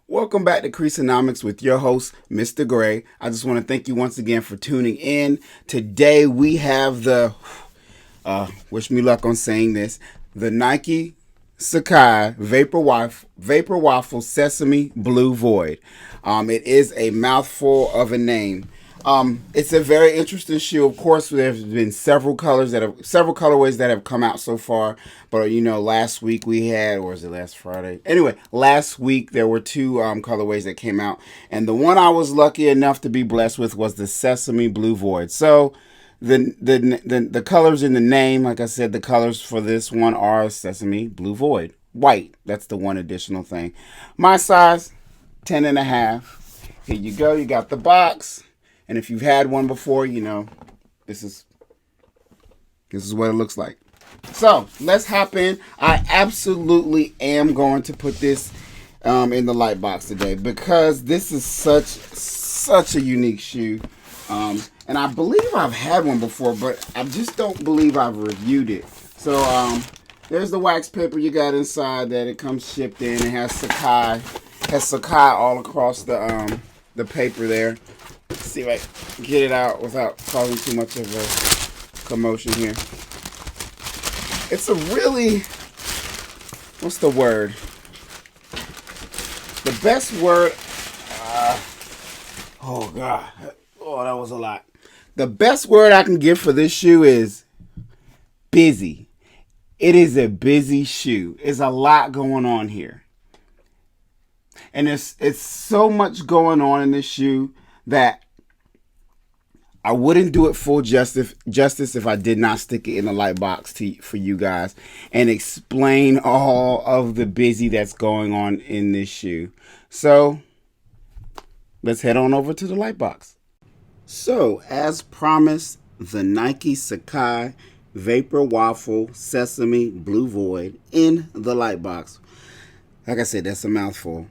Welcome back to Creasonomics with your host, Mr. Gray. I just want to thank you once again for tuning in. Today we have the, wish me luck on saying this, the Nike SACAI Vapor Waffle Sesame Blue Void. It is a mouthful of a name. It's a very interesting shoe. Of course, there's been several colorways that have come out so far. But last week we had, or was it last Friday? Anyway, last week there were two colorways that came out, and the one I was lucky enough to be blessed with was the Sesame Blue Void. So the colors in the name, like I said, the colors for this one are Sesame Blue Void, white. That's the one additional thing. My size, 10.5. Here you go. You got the box. And if you've had one before, this is what it looks like. So let's hop in. I absolutely am going to put this in the light box today because this is such a unique shoe. And I believe I've had one before, but I just don't believe I've reviewed it. So there's the wax paper you got inside that it comes shipped in. It has SACAI all across the paper there. Let's see if I can get it out without causing too much of a commotion here. It's a really, what's the word? The best word, oh God, oh that was a lot. The best word I can give for this shoe is busy. It is a busy shoe. There's a lot going on here. And it's so much going on in this shoe that I wouldn't do it full justice if I did not stick it in the light box for you guys and explain all of the busy that's going on in this shoe. So let's head on over to the light box. So as promised, the Nike SACAI Vapor Waffle Sesame Blue Void in the light box. Like I said, that's a mouthful.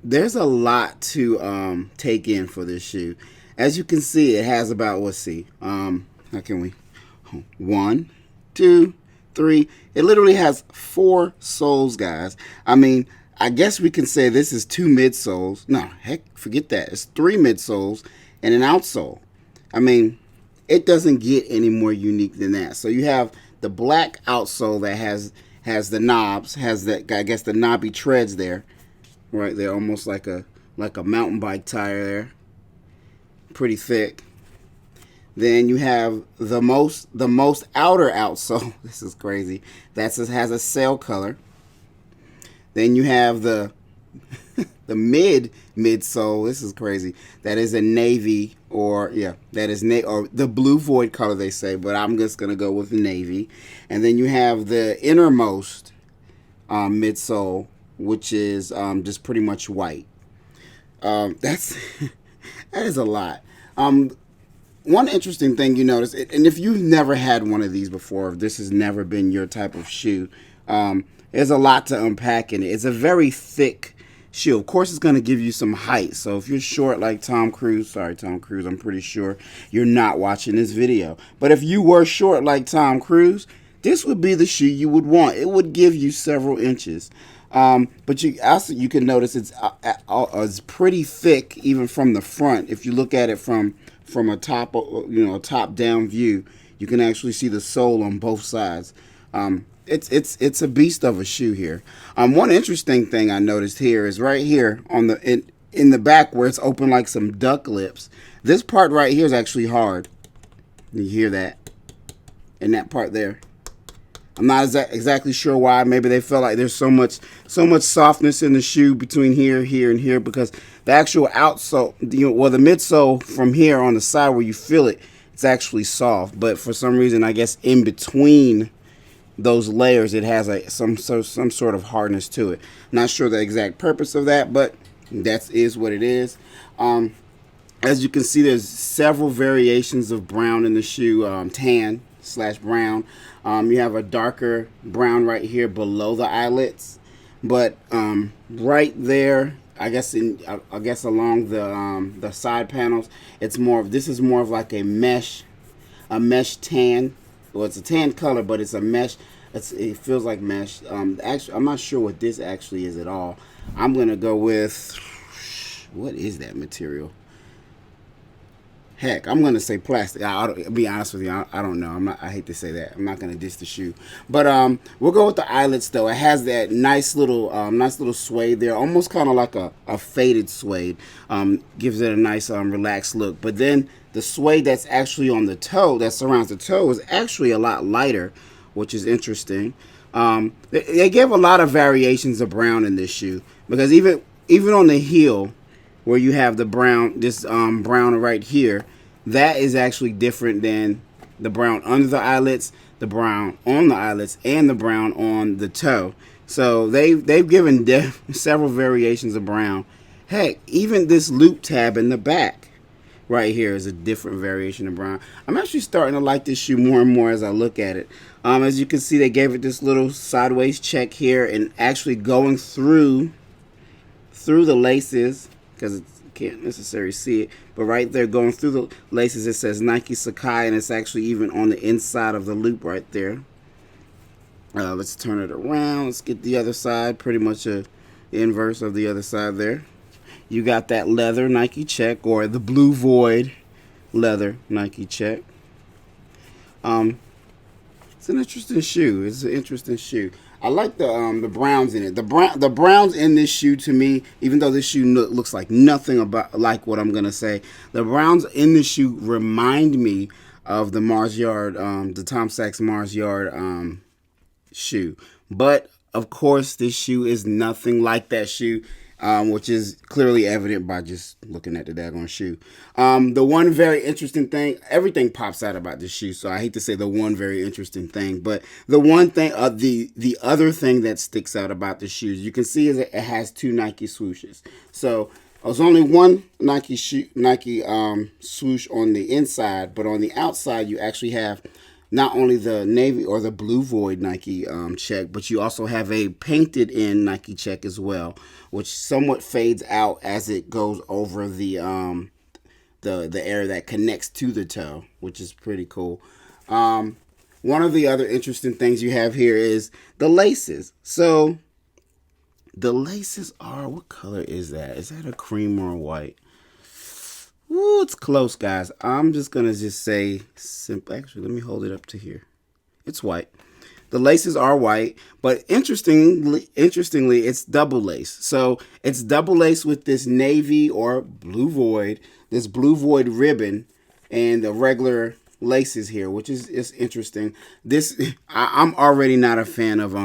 There's a lot to take in for this shoe. As you can see, it has about, how can we? 1, 2, 3. It literally has 4 soles, guys. I mean, I guess we can say this is 2 midsoles. No, heck, forget that. It's 3 midsoles and an outsole. I mean, it doesn't get any more unique than that. So you have the black outsole that has the knobs, has that, I guess, the knobby treads there. Right there, almost like a mountain bike tire there. Pretty thick. Then you have the most outer outsole. This is crazy. That has a sail color. Then you have the midsole. This is crazy. That is a navy, or the blue void color they say, but I'm just gonna go with navy. And then you have the innermost midsole, which is just pretty much white. That is a lot. One interesting thing you notice, and if you've never had one of these before, if this has never been your type of shoe, there's a lot to unpack in it. It's a very thick shoe. Of course, it's going to give you some height. So if you're short like Tom Cruise, I'm pretty sure you're not watching this video. But if you were short like Tom Cruise, this would be the shoe you would want. It would give you several inches. But you can notice it's pretty thick even from the front. If you look at it from a top down view, you can actually see the sole on both sides. It's a beast of a shoe here. One interesting thing I noticed here is right here on in the back where it's open like some duck lips. This part right here is actually hard. You hear that? And that part there. I'm not exactly sure why. Maybe they felt like there's so much softness in the shoe between here, and here, because the actual outsole, the midsole from here on the side where you feel it, it's actually soft. But for some reason, I guess in between those layers, it has some sort of hardness to it. Not sure the exact purpose of that, but that is what it is. As you can see, there's several variations of brown in the shoe, tan/brown. You have a darker brown right here below the eyelets, but right there, I guess along the side panels, this is more of like a mesh tan. Well, it's a tan color, but it's a mesh It feels like mesh. Actually, I'm not sure what this actually is at all. I'm gonna go with, what is that material? Heck, I'm gonna say plastic. I'll be honest with you. I don't know. I hate to say that. I'm not gonna diss the shoe, but we'll go with the eyelets though. It has that nice little suede there, almost kind of like a faded suede. Gives it a nice relaxed look. But then the suede that's actually on the toe, that surrounds the toe, is actually a lot lighter, which is interesting. They gave a lot of variations of brown in this shoe because even on the heel, where you have the brown, this brown right here, that is actually different than the brown under the eyelets, the brown on the eyelets, and the brown on the toe. So they've given several variations of brown. Heck, even this loop tab in the back right here is a different variation of brown. I'm actually starting to like this shoe more and more as I look at it. As you can see, they gave it this little sideways check here, and actually going through the laces, because you can't necessarily see it, but right there going through the laces, it says Nike SACAI, and it's actually even on the inside of the loop right there. Let's turn it around. Let's get the other side, pretty much the inverse of the other side there. You got that leather Nike check, or the Blue Void leather Nike check. It's an interesting shoe. It's an interesting shoe. I like the browns in it. The browns in this shoe, to me, even though this shoe looks like nothing like what I'm gonna say, the browns in this shoe remind me of the Mars Yard, the Tom Sachs Mars Yard shoe. But of course, this shoe is nothing like that shoe, which is clearly evident by just looking at the daggone shoe. The one very interesting thing, everything pops out about this shoe, so I hate to say the one very interesting thing, but the one thing, the other thing that sticks out about the shoes, you can see is that it has two Nike swooshes. So there's only one Nike swoosh on the inside, but on the outside you actually have not only the navy or the Blue Void Nike check, but you also have a painted in Nike check as well, which somewhat fades out as it goes over the area that connects to the toe, which is pretty cool. One of the other interesting things you have here is the laces. So the laces are, what color is that? Is that a cream or a white? Ooh, it's close, guys. I'm just going to say simple. Actually, let me hold it up to here. It's white. The laces are white, but interestingly, it's double lace. So it's double lace with this navy or blue void, this blue void ribbon, and the regular laces here, which is interesting. I'm already not a fan of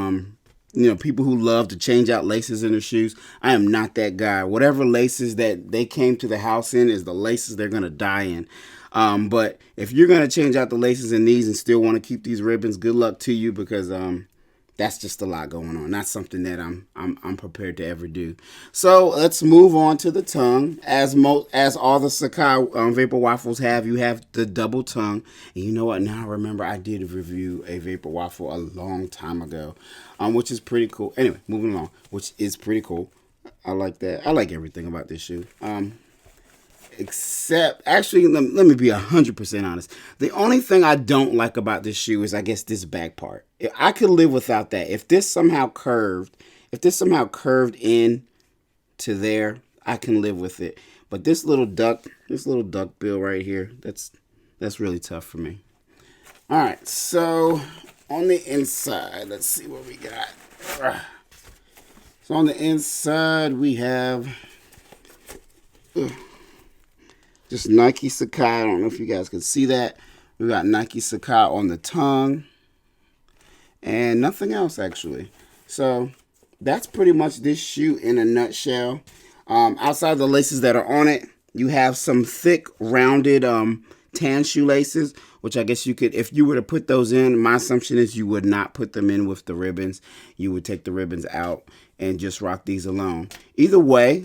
people who love to change out laces in their shoes. I am not that guy. Whatever laces that they came to the house in is the laces they're going to die in. But if you're going to change out the laces in these and still want to keep these ribbons, good luck to you, because that's just a lot going on. Not something that I'm prepared to ever do. So let's move on to the tongue. As all the SACAI Vapor Waffles have, you have the double tongue. And you know what? Now I remember I did review a Vapor Waffle a long time ago, which is pretty cool. Anyway, moving along, which is pretty cool. I like that. I like everything about this shoe. Except, actually, let me be 100% honest. The only thing I don't like about this shoe is, I guess, this back part. I could live without that. If this somehow curved in to there, I can live with it. But this little duck bill right here, that's really tough for me. All right, so on the inside, let's see what we got. So on the inside, we have just Nike SACAI. I don't know if you guys can see that. We got Nike SACAI on the tongue. And nothing else, actually. So that's pretty much this shoe in a nutshell. Outside the laces that are on it, you have some thick, rounded tan shoelaces, which I guess you could, if you were to put those in, my assumption is you would not put them in with the ribbons. You would take the ribbons out and just rock these alone. Either way,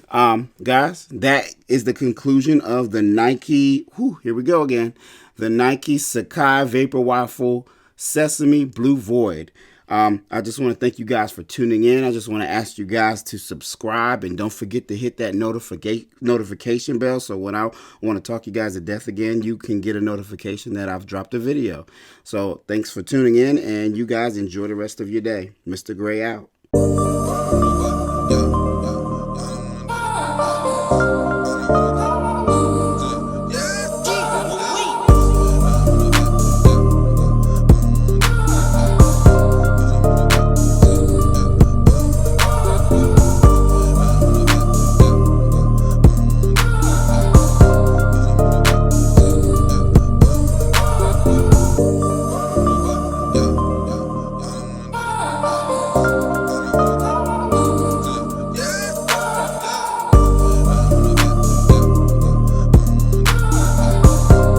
guys, that is the conclusion of the Nike, here we go again, the Nike SACAI Vapor Waffle Sesame Blue Void. I just want to thank you guys for tuning in. I just want to ask you guys to subscribe, and don't forget to hit that notification bell, so when I want to talk you guys to death again, you can get a notification that I've dropped a video. So thanks for tuning in, and you guys enjoy the rest of your day. Mr. Gray out.